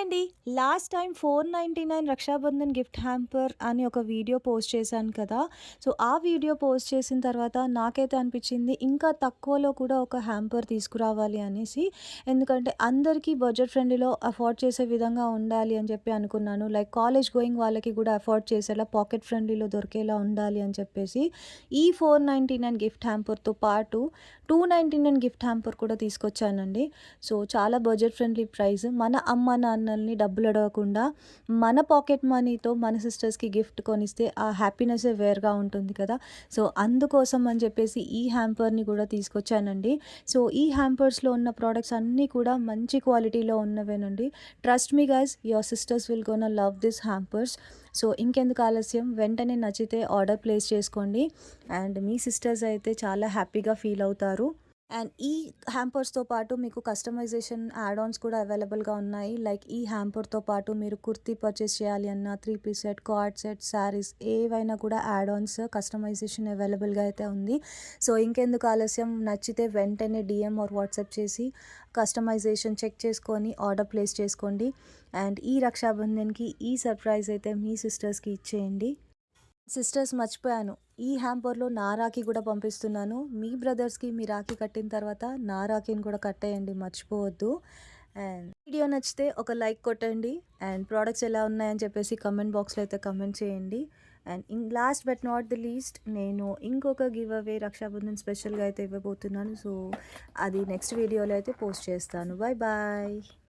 అండి. Last time 499 Rakshabandhan gift hamper అని ఒక వీడియో పోస్ట్ చేశాను కదా! సో, ఆ వీడియో పోస్ట్ చేసిన తర్వాత నాకైతే అనిపించింది ఇంకా తక్కువలో కూడా ఒక హ్యాంపర్ తీసుకురావాలి అనేసి. ఎందుకంటే అందరికీ బడ్జెట్ ఫ్రెండ్లీలో అఫోర్డ్ చేసే విధంగా ఉండాలి అని చెప్పి అనుకున్నాను. లైక్ కాలేజ్ గోయింగ్ వాళ్ళకి కూడా అఫోర్డ్ చేసేలా పాకెట్ ఫ్రెండ్లీలో దొరికేలా ఉండాలి అని చెప్పేసి ఈ 499 గిఫ్ట్ హ్యాంపర్‌తో పాటు 299 గిఫ్ట్ హ్యాంపర్ కూడా తీసుకొచ్చానండి. సో, చాలా బడ్జెట్ ఫ్రెండ్లీ ప్రైస్. మన అమ్మ నాన్నల్ని డబ్బులు అడగకుండా మన పాకెట్ మనీతో మన సిస్టర్స్‌కి గిఫ్ట్ కొనిస్తే ఆ హ్యాపీనెస్సే వేరుగా ఉంటుంది కదా! సో, అందుకోసం అని చెప్పేసి ఈ హ్యాంపర్‌ని కూడా తీసుకొచ్చానండి. సో, ఈ హ్యాంపర్స్‌లో ఉన్న ప్రొడక్ట్స్ అన్నీ కూడా మంచి క్వాలిటీలో ఉన్నవేనండి. Trust me guys, your sisters will gonna love this hampers. So, ఇంకెందుకు ఆలస్యం, వెంటనే నచ్చితే ఆర్డర్ ప్లేస్ చేసుకోండి. అండ్ మీ సిస్టర్స్ అయితే చాలా హ్యాపీగా ఫీల్ అవుతారు. అండ్ ఈ హ్యాంపర్స్‌తో పాటు మీకు కస్టమైజేషన్ యాడ్ ఆన్స్ కూడా అవైలబుల్‌గా ఉన్నాయి. లైక్ ఈ హ్యాంపర్‌తో పాటు మీరు కుర్తీ పర్చేస్ చేయాలి అన్నా, 3 piece set, card set, saris ఏవైనా కూడా యాడ్ ఆన్స్ కస్టమైజేషన్ అవైలబుల్‌గా అయితే ఉంది. సో, ఇంకెందుకు ఆలస్యం, నచ్చితే వెంటనే డీఎం ఆర్ వాట్సాప్ చేసి కస్టమైజేషన్ చెక్ చేసుకొని ఆర్డర్ ప్లేస్ చేసుకోండి. అండ్ ఈ రక్షాబంధన్‌కి ఈ సర్ప్రైజ్ అయితే మీ సిస్టర్స్‌కి ఇచ్చేయండి. సిస్టర్స్, మర్చిపోయాను. ఈ హ్యాంపర్‌లో నా రాఖీ కూడా పంపిస్తున్నాను. మీ బ్రదర్స్‌కి మీ రాఖీ కట్టిన తర్వాత నా రాఖీని కూడా కట్టేయండి, మర్చిపోవద్దు. అండ్ వీడియో నచ్చితే ఒక లైక్ కొట్టండి. అండ్ ప్రొడక్ట్స్ ఎలా ఉన్నాయని చెప్పేసి కామెంట్ బాక్స్‌లో అయితే కామెంట్ చేయండి. And last but not the least, నేను ఇంకొక గివ్ అవే రక్షాబంధన్ స్పెషల్‌గా అయితే ఇవ్వబోతున్నాను. సో, అది నెక్స్ట్ వీడియోలో అయితే పోస్ట్ చేస్తాను. Bye bye.